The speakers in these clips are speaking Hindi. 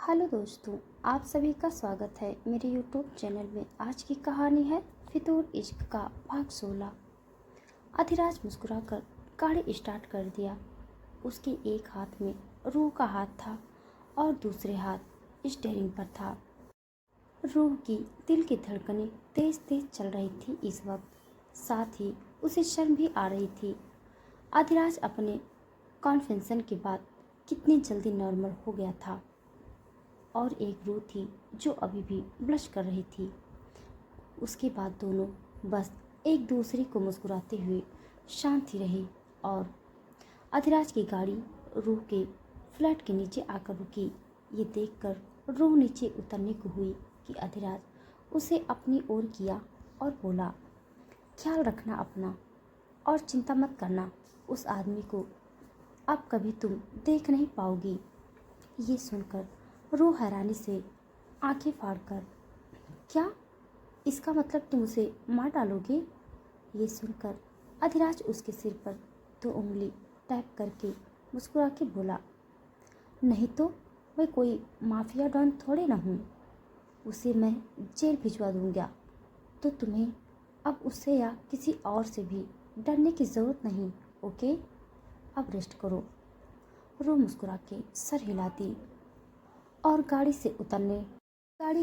हेलो दोस्तों, आप सभी का स्वागत है मेरे यूट्यूब चैनल में। आज की कहानी है फितूर इश्क का भाग 16। अधिराज मुस्कुराकर गाड़ी स्टार्ट कर दिया। उसके एक हाथ में रूह का हाथ था और दूसरे हाथ स्टीयरिंग पर था। रूह की दिल की धड़कनें तेज तेज चल रही थी इस वक्त, साथ ही उसे शर्म भी आ रही थी। अधिराज अपने कॉन्फेशन के बाद कितनी जल्दी नॉर्मल हो गया था। और एक रूह थी जो अभी भी ब्लश कर रही थी। उसके बाद दोनों बस एक दूसरे को मुस्कुराते हुए शांत ही रही और अधिराज की गाड़ी रूह के फ्लैट के नीचे आकर रुकी। ये देखकर रूह नीचे उतरने को हुई कि अधिराज उसे अपनी ओर किया और बोला, ख्याल रखना अपना और चिंता मत करना, उस आदमी को अब कभी तुम देख नहीं पाओगी। ये सुनकर रूह हैरानी से आंखें फाड़कर, क्या इसका मतलब तुम उसे मार डालोगे? ये सुनकर अधिराज उसके सिर पर 2 उंगली टैप करके मुस्कुरा के बोला, नहीं तो मैं कोई माफिया डॉन थोड़े ना हूँ, उसे मैं जेल भिजवा दूंगा। तो तुम्हें अब उससे या किसी और से भी डरने की ज़रूरत नहीं, ओके? अब रेस्ट करो। रूह मुस्कुरा के सर हिलाती और गाड़ी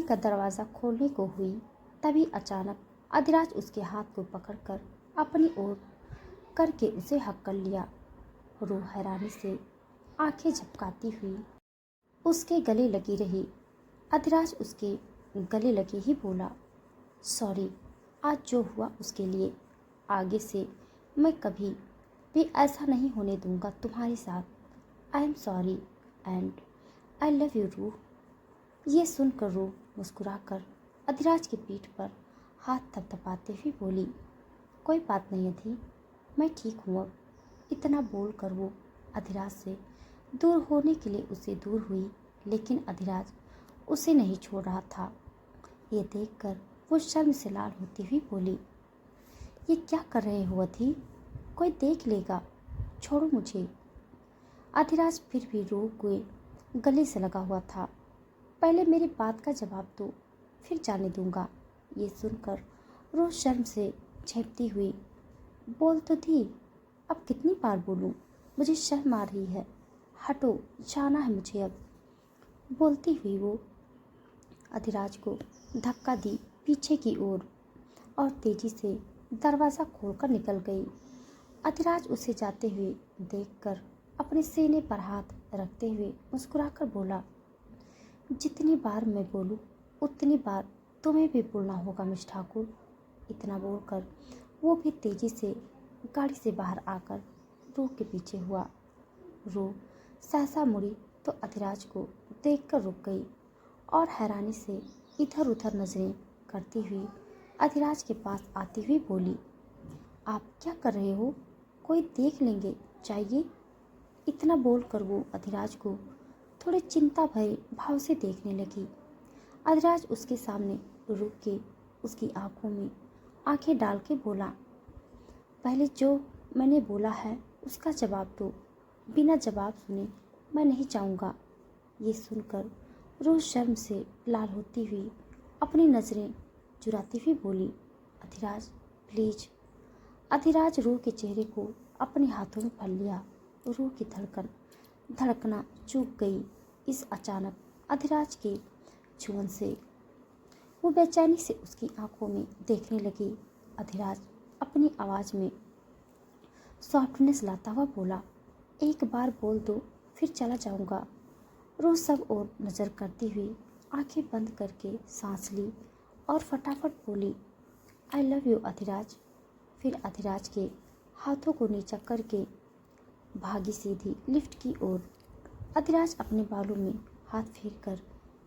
का दरवाज़ा खोलने को हुई। तभी अचानक अधिराज उसके हाथ को पकड़कर अपनी ओर करके उसे हक कर लिया। रूह हैरानी से आंखें झपकाती हुई उसके गले लगी रही। अधिराज उसके गले लगे ही बोला, सॉरी, आज जो हुआ उसके लिए। आगे से मैं कभी भी ऐसा नहीं होने दूंगा तुम्हारे साथ। I am sorry and I love you रूह। ये सुनकर रूह मुस्कुराकर अधिराज की पीठ पर हाथ थपथपाते हुए बोली, कोई बात नहीं अधी, मैं ठीक हूँ अब। इतना बोलकर वो अधिराज से दूर होने के लिए उससे दूर हुई, लेकिन अधिराज उसे नहीं छोड़ रहा था। ये देखकर वो शर्म से लाल होती हुई बोली, ये क्या कर रहे हो अधी? कोई देख लेगा, छोड़ो मुझे। अधिराज फिर भी रूह के गले से लगा हुआ था। पहले मेरी बात का जवाब दो, फिर जाने दूंगा। ये सुनकर रूह शर्म से झेपती हुई, बोल तो थी, अब कितनी बार बोलूं, मुझे शर्म आ रही है, हटो, जाना है मुझे अब। बोलती हुई वो अधिराज को धक्का दी पीछे की ओर और तेजी से दरवाज़ा खोलकर निकल गई। अधिराज उसे जाते हुए देखकर अपने सीने पर हाथ रखते हुए मुस्कुराकर बोला, जितनी बार मैं बोलूं उतनी बार तुम्हें भी बोलना होगा मिस ठाकुर। इतना बोलकर वो भी तेजी से गाड़ी से बाहर आकर रूह के पीछे हुआ। रूह सहसा मुड़ी तो अधिराज को देखकर रुक गई और हैरानी से इधर उधर नजरें करती हुई अधिराज के पास आती हुई बोली, आप क्या कर रहे हो? कोई देख लेंगे, चाहिए। इतना बोलकर वो अधिराज को थोड़े चिंता भरे भाव से देखने लगी। अधिराज उसके सामने रुक के उसकी आंखों में आंखें डाल के बोला, पहले जो मैंने बोला है उसका जवाब दो, बिना जवाब सुने मैं नहीं जाऊंगा। ये सुनकर रूह शर्म से लाल होती हुई अपनी नज़रें चुराती हुई बोली, अधिराज प्लीज। अधिराज रूह के चेहरे को अपने हाथों में पकड़ लिया। रूह की धड़कना चूक गई इस अचानक अधिराज के छुअन से। वो बेचैनी से उसकी आंखों में देखने लगी। अधिराज अपनी आवाज़ में सॉफ्टनेस लाता हुआ बोला, एक बार बोल दो फिर चला जाऊंगा। रूह सब और नज़र करती हुई आंखें बंद करके सांस ली और फटाफट बोली, आई लव यू अधिराज। फिर अधिराज के हाथों को नीचा करके भागी सीधी लिफ्ट की ओर। अधिराज अपने बालों में हाथ फेर कर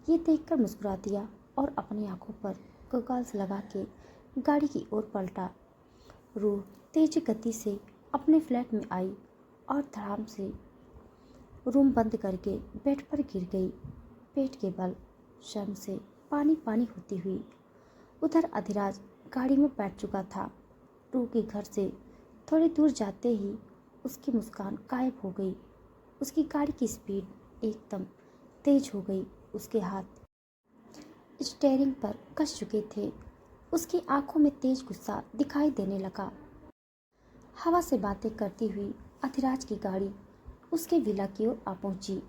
ये देखकर मुस्कुरा दिया और अपनी आंखों पर गॉगल्स लगा के गाड़ी की ओर पलटा। रूह तेज गति से अपने फ्लैट में आई और धड़ाम से रूम बंद करके बेड पर गिर गई, पेट के बल शर्म से पानी पानी होती हुई। उधर अधिराज गाड़ी में बैठ चुका था। रूह के घर से थोड़ी दूर जाते ही उसकी मुस्कान गायब हो गई। उसकी गाड़ी की स्पीड एकदम तेज हो गई उसके हाथ स्टीयरिंग पर कस चुके थे। उसकी आंखों में तेज गुस्सा दिखाई देने लगा। हवा से बातें करती हुई अधिराज की गाड़ी उसके विला की ओर आ पहुंची।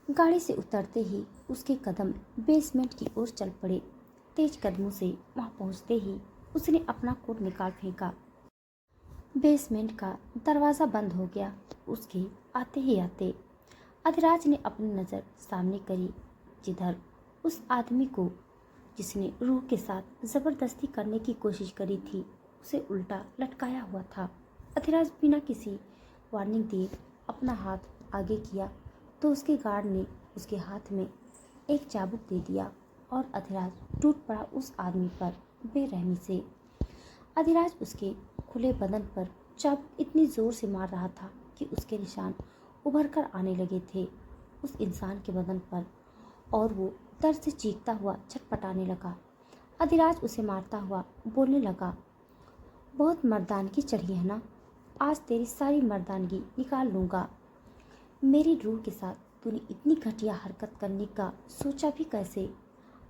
गाड़ी से उतरते ही उसके कदम बेसमेंट की ओर चल पड़े। तेज कदमों से वहां पहुंचते ही उसने अपना कोट निकाल फेंका। बेसमेंट का दरवाज़ा बंद हो गया। उसके आते ही आते अधिराज ने अपनी नज़र सामने करी, जिधर उस आदमी को जिसने रूह के साथ ज़बरदस्ती करने की कोशिश करी थी उसे उल्टा लटकाया हुआ था। अधिराज बिना किसी वार्निंग दिए अपना हाथ आगे किया तो उसके गार्ड ने उसके हाथ में एक चाबुक दे दिया और अधिराज टूट पड़ा उस आदमी पर बेरहमी से। अधिराज उसके खुले बदन पर चाबुक इतनी जोर से मार रहा था कि उसके निशान उभर कर आने लगे थे उस इंसान के बदन पर, और वो दर्द से चीखता हुआ छटपटाने लगा। अधिराज उसे मारता हुआ बोलने लगा, बहुत मर्दानगी चढ़ी है ना, आज तेरी सारी मर्दानगी निकाल लूँगा। मेरी रूह के साथ तूने इतनी घटिया हरकत करने का सोचा भी कैसे?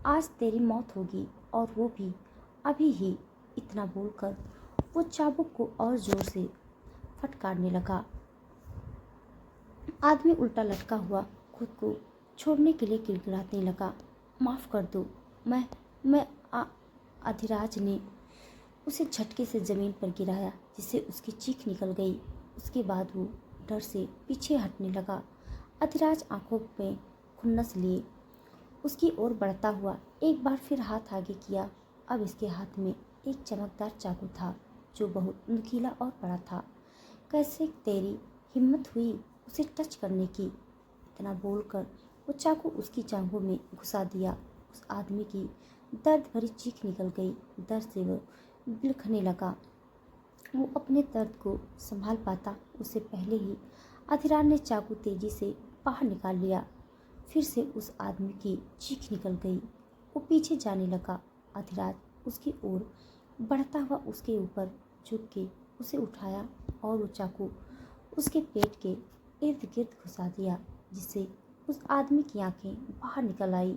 आज तेरी मौत होगी और वो भी अभी ही। इतना बोलकर वो चाबुक को और जोर से फटकारने लगा। आदमी उल्टा लटका हुआ खुद को छोड़ने के लिए गिड़गिड़ाने लगा, माफ़ कर दो, मैं अधिराज ने उसे झटके से ज़मीन पर गिराया जिससे उसकी चीख निकल गई। उसके बाद वो डर से पीछे हटने लगा। अधिराज आंखों में खुन्नस लिए उसकी ओर बढ़ता हुआ एक बार फिर हाथ आगे किया। अब इसके हाथ में एक चमकदार चाकू था जो बहुत नुकीला और बड़ा था। कैसे तेरी हिम्मत हुई उसे टच करने की? इतना बोलकर वो चाकू उसकी जांघों में घुसा दिया। उस आदमी की दर्द भरी चीख निकल गई। दर्द से वो बिलखने लगा। वो अपने दर्द को संभाल पाता उससे पहले ही अधिराज ने चाकू तेजी से बाहर निकाल लिया। फिर से उस आदमी की चीख निकल गई। वो पीछे जाने लगा। अधिराज उसकी ओर बढ़ता हुआ उसके ऊपर झुक के उसे उठाया और वो चाकू उसके पेट के इर्द गिर्द घुसा दिया, जिससे उस आदमी की आंखें बाहर निकल आई।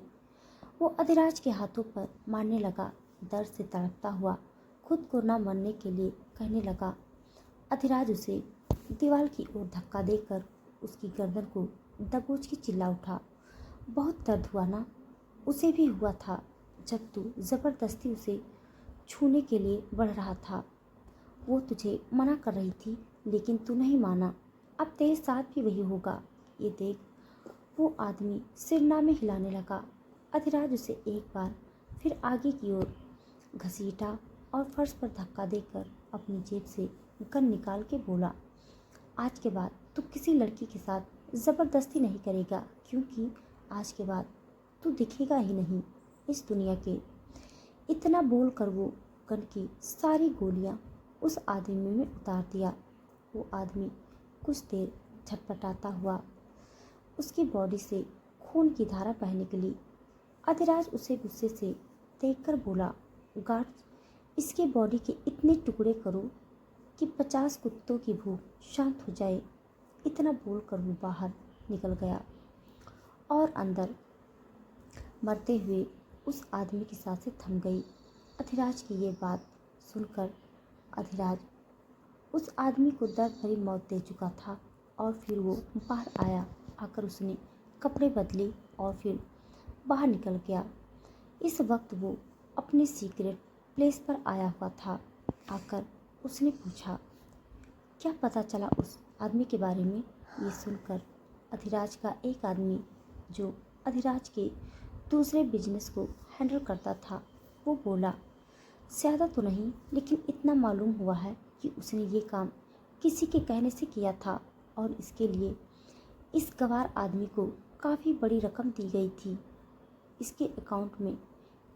वो अधिराज के हाथों पर मारने लगा। दर्द से तड़पता हुआ खुद को न मरने के लिए कहने लगा। अधिराज उसे दीवार की ओर धक्का देकर उसकी गर्दन को दबोच के चिल्ला उठा, बहुत दर्द हुआ ना? उसे भी हुआ था जब तू ज़बरदस्ती उसे छूने के लिए बढ़ रहा था। वो तुझे मना कर रही थी लेकिन तू नहीं माना। अब तेरे साथ भी वही होगा, ये देख। वो आदमी सिरनामे हिलाने लगा। अधिराज उसे एक बार फिर आगे की ओर घसीटा और फर्श पर धक्का देकर अपनी जेब से गन निकाल के बोला, आज के बाद तू किसी लड़की के साथ ज़बरदस्ती नहीं करेगा, क्योंकि आज के बाद तू दिखेगा ही नहीं इस दुनिया के। इतना बोलकर वो गन की सारी गोलियां उस आदमी में उतार दिया। वो आदमी कुछ देर छटपटाता हुआ उसकी बॉडी से खून की धारा बहने लगी। अधिराज उसे गुस्से से देखकर बोला, गार्ड, इसके बॉडी के इतने टुकड़े करो कि 50 कुत्तों की भूख शांत हो जाए। इतना बोलकर वो बाहर निकल गया और अंदर मरते हुए उस आदमी की सांसें थम गई। अधिराज की ये बात सुनकर अधिराज उस आदमी को दर्द भरी मौत दे चुका था और फिर वो बाहर आया। आकर उसने कपड़े बदले और फिर बाहर निकल गया। इस वक्त वो अपने सीक्रेट प्लेस पर आया हुआ था। आकर उसने पूछा, क्या पता चला उस आदमी के बारे में? ये सुनकर अधिराज का एक आदमी जो अधिराज के दूसरे बिजनेस को हैंडल करता था वो बोला, ज़्यादा तो नहीं लेकिन इतना मालूम हुआ है कि उसने ये काम किसी के कहने से किया था और इसके लिए इस गवार आदमी को काफ़ी बड़ी रकम दी गई थी। इसके अकाउंट में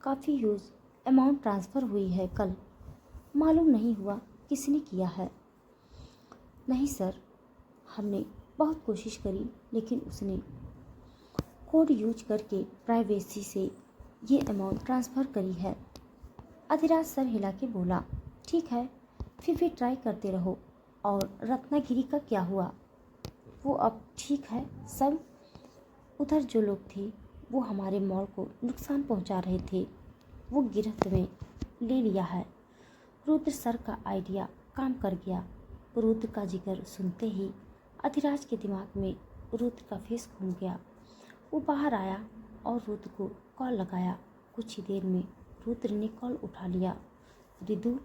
काफ़ी ह्यूज अमाउंट ट्रांसफ़र हुई है कल। मालूम नहीं हुआ किसने किया है। नहीं सर, हमने बहुत कोशिश करी लेकिन उसने कोड यूज करके प्राइवेसी से ये अमाउंट ट्रांसफ़र करी है। अधिराज सर हिला के बोला, ठीक है, फिर भी ट्राई करते रहो। और रत्नागिरी का क्या हुआ? वो अब ठीक है सब? उधर जो लोग थे वो हमारे मॉल को नुकसान पहुंचा रहे थे, वो गिरफ्त में ले लिया है। रुद्र सर का आइडिया काम कर गया। रुद्र का जिक्र सुनते ही अधिराज के दिमाग में रुद्र का फेस घूम गया। वो बाहर आया और रुद्र को कॉल लगाया। कुछ ही देर में रुद्र ने कॉल उठा लिया। रिदु,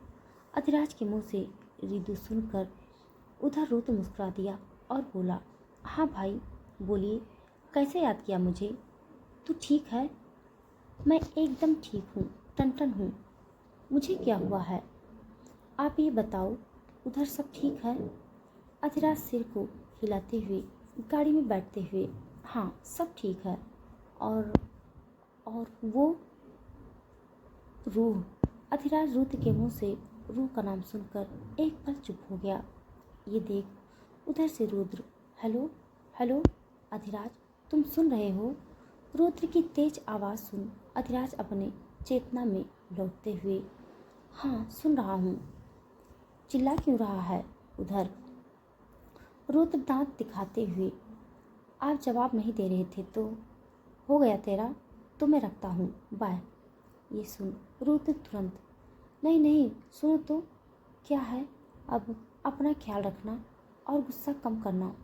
अधिराज के मुंह से रिदु सुनकर उधर रुद्र मुस्कुरा दिया और बोला, हाँ भाई बोलिए, कैसे याद किया मुझे? तू ठीक है? मैं एकदम ठीक हूँ, टन हूँ। मुझे क्या हुआ है आप ये बताओ, उधर सब ठीक है? अधिराज सिर को हिलाते हुए गाड़ी में बैठते हुए, हाँ सब ठीक है। और वो रूह। अधिराज रुद्र के मुंह से रूह का नाम सुनकर एक पल चुप हो गया। ये देख उधर से रुद्र, हेलो हेलो अधिराज, तुम सुन रहे हो? रुद्र की तेज आवाज़ सुन अधिराज अपने चेतना में लौटते हुए, हाँ सुन रहा हूँ। चिल्ला क्यों रहा है उधर? रुद्र दांत दिखाते हुए, आप जवाब नहीं दे रहे थे तो हो गया तेरा, तो मैं रखता हूँ, बाय। ये सुन रुद्र तुरंत, नहीं सुनो तो। क्या है? अब अपना ख्याल रखना और गुस्सा कम करना।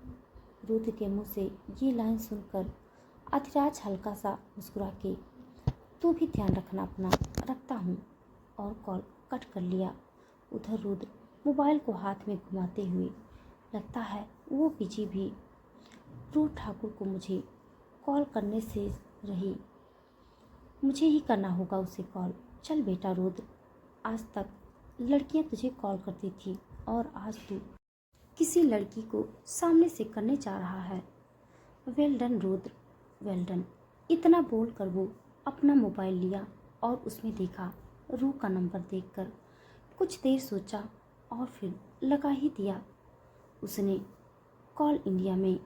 रुद्र के मुंह से ये लाइन सुनकर अधिराज हल्का सा मुस्कुरा के, तू भी ध्यान रखना अपना, रखता हूँ, और कॉल कट कर लिया। उधर रुद्र मोबाइल को हाथ में घुमाते हुए, लगता है वो बिजी भी। रूह ठाकुर को मुझे कॉल करने से रही, मुझे ही करना होगा उसे कॉल। चल बेटा रुद्र, आज तक लड़कियां तुझे कॉल करती थी और आज तू किसी लड़की को सामने से करने जा रहा है। Well done Rudra, well done. इतना बोलकर वो अपना मोबाइल लिया और उसमें देखा रूह का नंबर। देखकर कुछ देर सोचा और फिर लगा ही दिया उसने कॉल इंडिया में।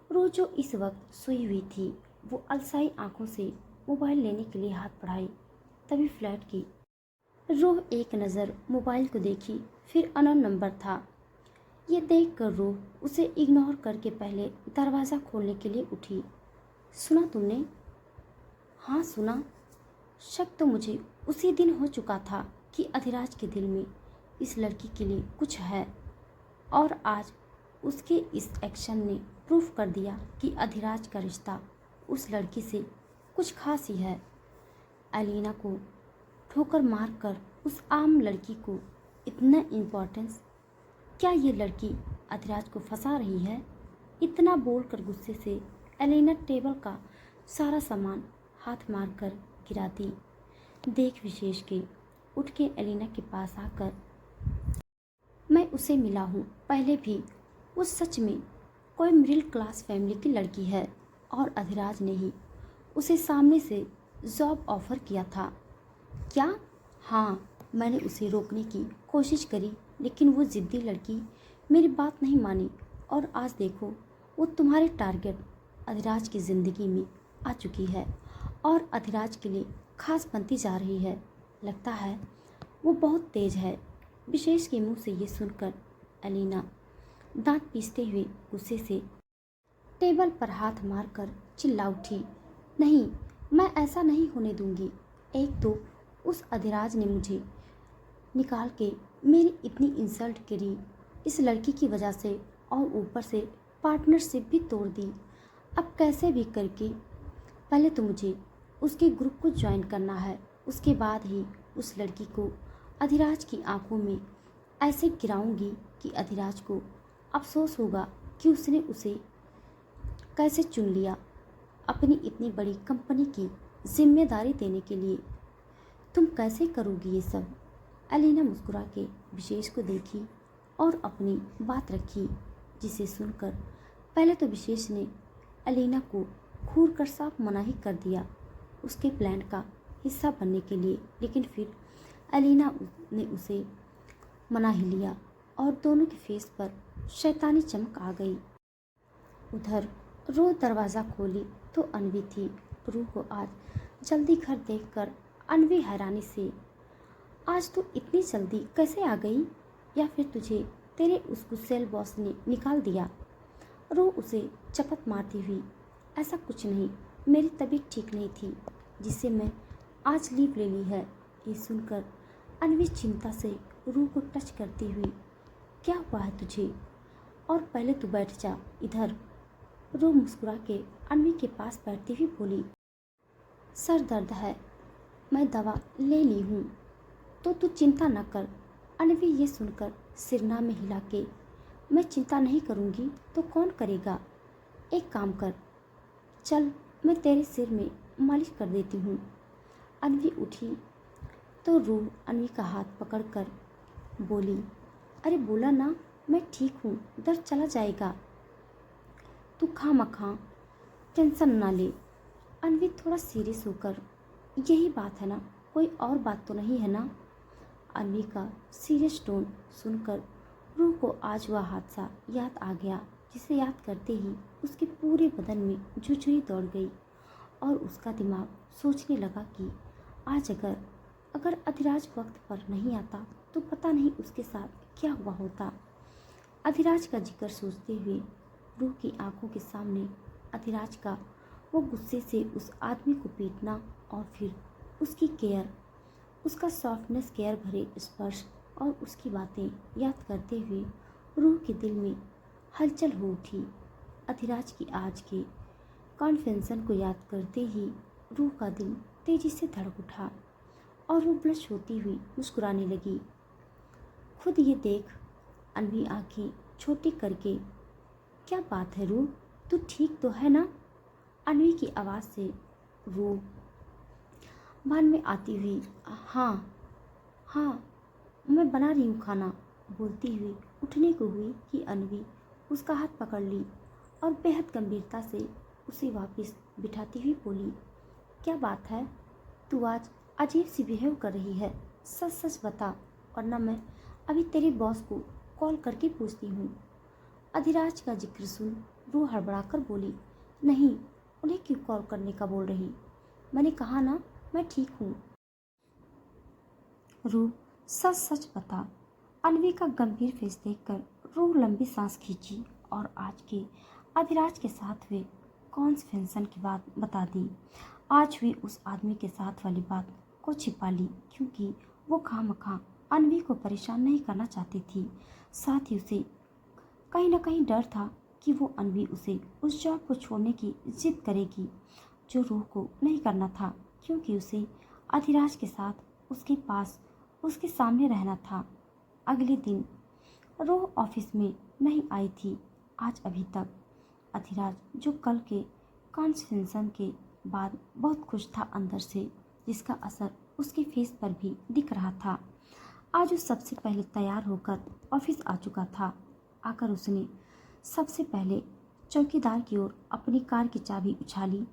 रूह जो इस वक्त सोई हुई थी, वो अलसाई आंखों से मोबाइल लेने के लिए हाथ बढ़ाई, तभी फ्लैट की। रूह एक नज़र मोबाइल को देखी, फिर अननोन नंबर था। ये देखकर रूह उसे इग्नोर करके पहले दरवाज़ा खोलने के लिए उठी। सुना तुमने? हाँ सुना। शक तो मुझे उसी दिन हो चुका था कि अधिराज के दिल में इस लड़की के लिए कुछ है, और आज उसके इस एक्शन ने प्रूफ कर दिया कि अधिराज का रिश्ता उस लड़की से कुछ खास ही है। एलिना को ठोकर मारकर उस आम लड़की को इतना इम्पोर्टेंस, क्या ये लड़की अधिराज को फंसा रही है? इतना बोलकर गुस्से से एलिना टेबल का सारा सामान हाथ मारकर गिरा दी। देख विशेष के उठ के एलिना के पास आकर, मैं उसे मिला हूँ पहले भी, वो सच में कोई मिडिल क्लास फैमिली की लड़की है और अधिराज ने ही उसे सामने से जॉब ऑफर किया था। क्या? हाँ, मैंने उसे रोकने की कोशिश करी, लेकिन वो ज़िद्दी लड़की मेरी बात नहीं मानी, और आज देखो वो तुम्हारे टारगेट अधिराज की ज़िंदगी में आ चुकी है और अधिराज के लिए खास बनती जा रही है। लगता है वो बहुत तेज है। विशेष के मुंह से ये सुनकर एलिना दांत पीसते हुए गुस्से से टेबल पर हाथ मारकर चिल्ला उठी, नहीं, मैं ऐसा नहीं होने दूंगी। एक तो उस अधिराज ने मुझे निकाल के मेरी इतनी इंसल्ट करी इस लड़की की वजह से, और ऊपर से पार्टनरशिप भी तोड़ दी। अब कैसे भी करके पहले तो मुझे उसके ग्रुप को ज्वाइन करना है, उसके बाद ही उस लड़की को अधिराज की आंखों में ऐसे गिराऊंगी कि अधिराज को अफसोस होगा कि उसने उसे कैसे चुन लिया अपनी इतनी बड़ी कंपनी की जिम्मेदारी देने के लिए। तुम कैसे करोगी ये सब? एलिना मुस्कुरा के विशेष को देखी और अपनी बात रखी, जिसे सुनकर पहले तो विशेष ने एलिना को घूर कर साफ मना ही कर दिया उसके प्लान का हिस्सा बनने के लिए, लेकिन फिर एलिना ने उसे मना ही लिया और दोनों के फेस पर शैतानी चमक आ गई। उधर रूह दरवाज़ा खोली तो अनवी थी। रूह को आज जल्दी घर देखकर अनवी हैरानी से, आज तू इतनी जल्दी कैसे आ गई? या फिर तुझे तेरे उस गुस्सैल बॉस ने निकाल दिया? रूह उसे चपत मारती हुई, ऐसा कुछ नहीं, मेरी तबीयत ठीक नहीं थी, जिससे मैं आज लीव ले ली है। ये सुनकर अन्वी चिंता से रूह को टच करती हुई, क्या हुआ है तुझे? और पहले तू बैठ जा इधर। रूह मुस्कुरा के अन्वी के पास बैठती हुई बोली, सर दर्द है, मैं दवा ले ली हूँ, तो तू चिंता न कर। अन्वी ये सुनकर सिरना में हिला के, मैं चिंता नहीं करूँगी तो कौन करेगा? एक काम कर, चल मैं तेरे सिर में मालिश कर देती हूँ। अन्वी उठी तो रूह अन्वी का हाथ पकड़कर बोली, अरे बोला ना, मैं ठीक हूँ, दर्द चला जाएगा, तू खामखा टेंशन ना ले। अन्वी थोड़ा सीरियस होकर, यही बात है ना, कोई और बात तो नहीं है ना? अन्वी का सीरियस टोन सुनकर रूह को आज वह हादसा याद आ गया, जिसे याद करते ही उसके पूरे बदन में झुरझुरी दौड़ गई और उसका दिमाग सोचने लगा कि आज अगर अधिराज वक्त पर नहीं आता तो पता नहीं उसके साथ क्या हुआ होता। अधिराज का जिक्र सोचते हुए रूह की आंखों के सामने अधिराज का वो गुस्से से उस आदमी को पीटना और फिर उसकी केयर, उसका सॉफ्टनेस केयर भरे स्पर्श और उसकी बातें याद करते हुए रूह के दिल में हलचल हो उठी। अधिराज की आज के कॉन्फेंसन को याद करते ही रूह का दिल तेजी से धड़क उठा और वो ब्लश होती हुई मुस्कुराने लगी। खुद ये देख, अन्वी आंखें छोटी करके, क्या बात है रूह, तू ठीक तो है ना? अन्वी की आवाज़ से रूह भान में आती हुई, हाँ हाँ, मैं बना रही हूँ खाना, बोलती हुई उठने को हुई कि अन्वी उसका हाथ पकड़ ली और बेहद गंभीरता से उसे वापस बिठाती हुई बोली, क्या बात है, तू आज अजीब सी बिहेव कर रही है, सच सच बता, वरना मैं अभी तेरे बॉस को कॉल करके पूछती हूँ। अधिराज का जिक्र सुन रूह हड़बड़ाकर बोली, नहीं, उन्हें क्यों कॉल करने का बोल रही, मैंने कहा ना मैं ठीक हूँ। रूह सच सच बता। अन्वी का गंभीर फेस देखकर रूह लंबी सांस खींची और आज के अधिराज के साथ हुए कॉन्फ्रेंसन की बात बता दी। आज हुई उस आदमी के साथ वाली बात को छिपा ली, क्योंकि वो खामखा अन्वी को परेशान नहीं करना चाहती थी। साथ ही उसे कहीं न कहीं डर था कि वो अन्वी उसे उस जॉब को छोड़ने की जिद करेगी, जो रूह को नहीं करना था, क्योंकि उसे अधिराज के साथ उसके पास उसके सामने रहना था। अगले दिन रूह ऑफिस में नहीं आई थी आज अभी तक। अधिराज, जो कल के कॉन्फ्रेंसन के बाद बहुत खुश था अंदर से, जिसका असर उसके फेस पर भी दिख रहा था, आज वो सबसे पहले तैयार होकर ऑफिस आ चुका था। आकर उसने सबसे पहले चौकीदार की ओर अपनी कार की चाबी उछाली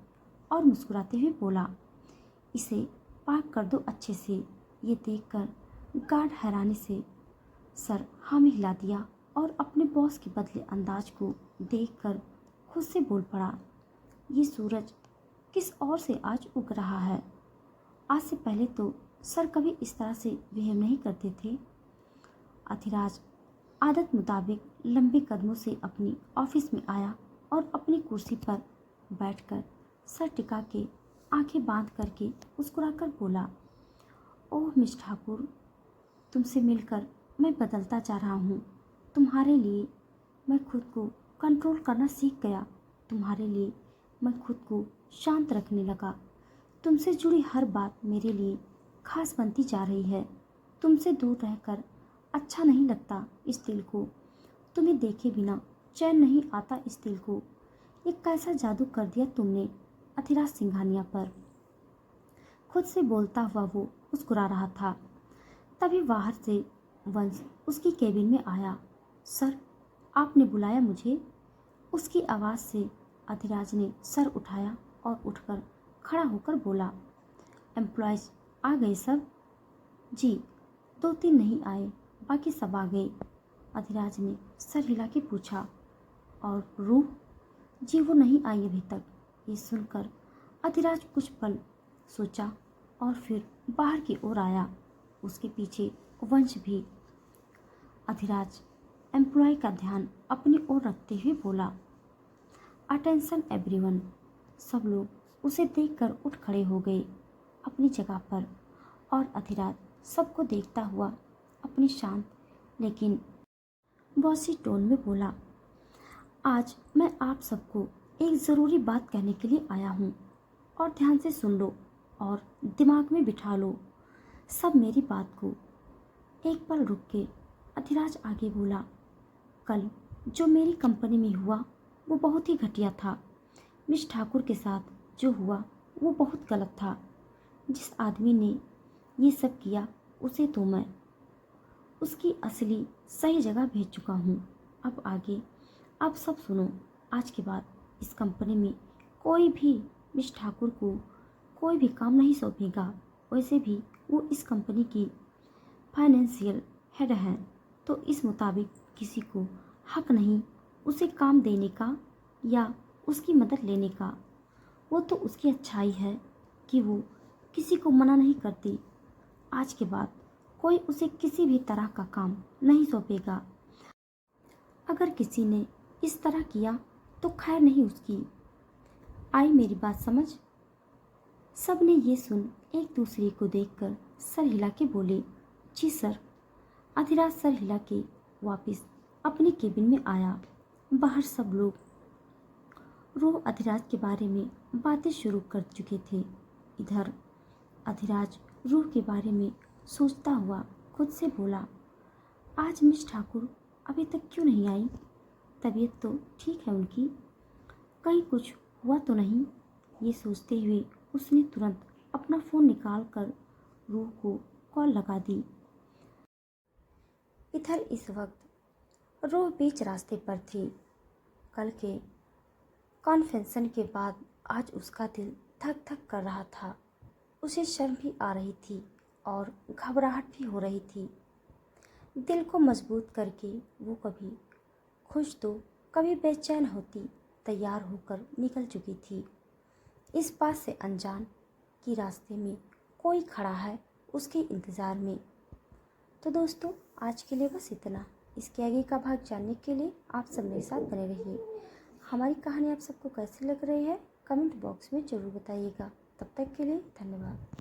और मुस्कुराते हुए बोला, इसे पार्क कर दो अच्छे से। ये देखकर गार्ड हैरानी से सर हाँ में हिला दिया और अपने बॉस के बदले अंदाज को देखकर खुद से बोल पड़ा, ये सूरज किस ओर से आज उग रहा है? आज से पहले तो सर कभी इस तरह से बिहेव नहीं करते थे। अधिराज आदत मुताबिक लंबे कदमों से अपनी ऑफिस में आया और अपनी कुर्सी पर बैठकर सर टिका के आंखें बांध करके मुस्कुराकर बोला, ओह मिस ठाकुर, तुमसे मिलकर मैं बदलता जा रहा हूँ। तुम्हारे लिए मैं खुद को कंट्रोल करना सीख गया। तुम्हारे लिए मैं खुद को शांत रखने लगा। तुमसे जुड़ी हर बात मेरे लिए खास बनती जा रही है। तुमसे दूर रहकर अच्छा नहीं लगता इस दिल को। तुम्हें देखे बिना चैन नहीं आता इस दिल को। ये कैसा जादू कर दिया तुमने अधिराज सिंघानिया पर। खुद से बोलता हुआ वो मुस्कुरा रहा था। तभी बाहर से वंश उसकी केबिन में आया। सर, आपने बुलाया मुझे? उसकी आवाज़ से अधिराज ने सर उठाया और उठकर खड़ा होकर बोला, एम्प्लॉयज़ आ गए सब? जी, 2-3 नहीं आए, बाकी सब आ गए। अधिराज ने सर हिला के पूछा, और रूह? जी, वो नहीं आई अभी तक। ये सुनकर अधिराज कुछ पल सोचा और फिर बाहर की ओर आया। उसके पीछे वंश भी। अधिराज एम्प्लॉय का ध्यान अपनी ओर रखते हुए बोला, अटेंशन एवरीवन, सब लोग उसे देखकर उठ खड़े हो गए अपनी जगह पर और अधिराज सबको देखता हुआ अपनी शांत लेकिन बॉसी टोन में बोला, आज मैं आप सबको एक ज़रूरी बात कहने के लिए आया हूँ और ध्यान से सुन लो और दिमाग में बिठा लो सब मेरी बात को। एक पल रुक के अधिराज आगे बोला, कल जो मेरी कंपनी में हुआ वो बहुत ही घटिया था। मिस ठाकुर के साथ जो हुआ वो बहुत गलत था। जिस आदमी ने ये सब किया उसे तो मैं उसकी असली सही जगह भेज चुका हूँ। अब आगे आप सब सुनो। आज के बाद इस कंपनी में कोई भी मिस ठाकुर को कोई भी काम नहीं सौंपेगा। वैसे भी वो इस कंपनी की फाइनेंशियल हेड हैं, तो इस मुताबिक किसी को हक नहीं उसे काम देने का या उसकी मदद लेने का। वो तो उसकी अच्छाई है कि वो किसी को मना नहीं करती। आज के बाद कोई उसे किसी भी तरह का काम नहीं सौंपेगा। अगर किसी ने इस तरह किया तो खैर नहीं उसकी। आई मेरी बात समझ? सब ने ये सुन एक दूसरे को देखकर सर हिला के बोले, जी सर। अधिराज सर हिला के वापस अपने केबिन में आया। बाहर सब लोग रोह अधिराज के बारे में बातें शुरू कर चुके थे। इधर अधिराज रूह के बारे में सोचता हुआ खुद से बोला, आज मिस ठाकुर अभी तक क्यों नहीं आई? तबीयत तो ठीक है उनकी, कहीं कुछ हुआ तो नहीं? ये सोचते हुए उसने तुरंत अपना फ़ोन निकाल कर रूह को कॉल लगा दी। इधर इस वक्त रूह बीच रास्ते पर थी। कल के कॉन्फ्रेंस के बाद आज उसका दिल धक धक कर रहा था। उसे शर्म भी आ रही थी और घबराहट भी हो रही थी। दिल को मजबूत करके वो कभी खुश तो कभी बेचैन होती तैयार होकर निकल चुकी थी। इस बात से अनजान कि रास्ते में कोई खड़ा है उसके इंतज़ार में। तो दोस्तों आज के लिए बस इतना। इसके आगे का भाग जानने के लिए आप सब मेरे साथ बने रहिए। हमारी कहानी आप सबको कैसी लग रही है कमेंट बॉक्स में ज़रूर बताइएगा। तब तक के लिए धन्यवाद।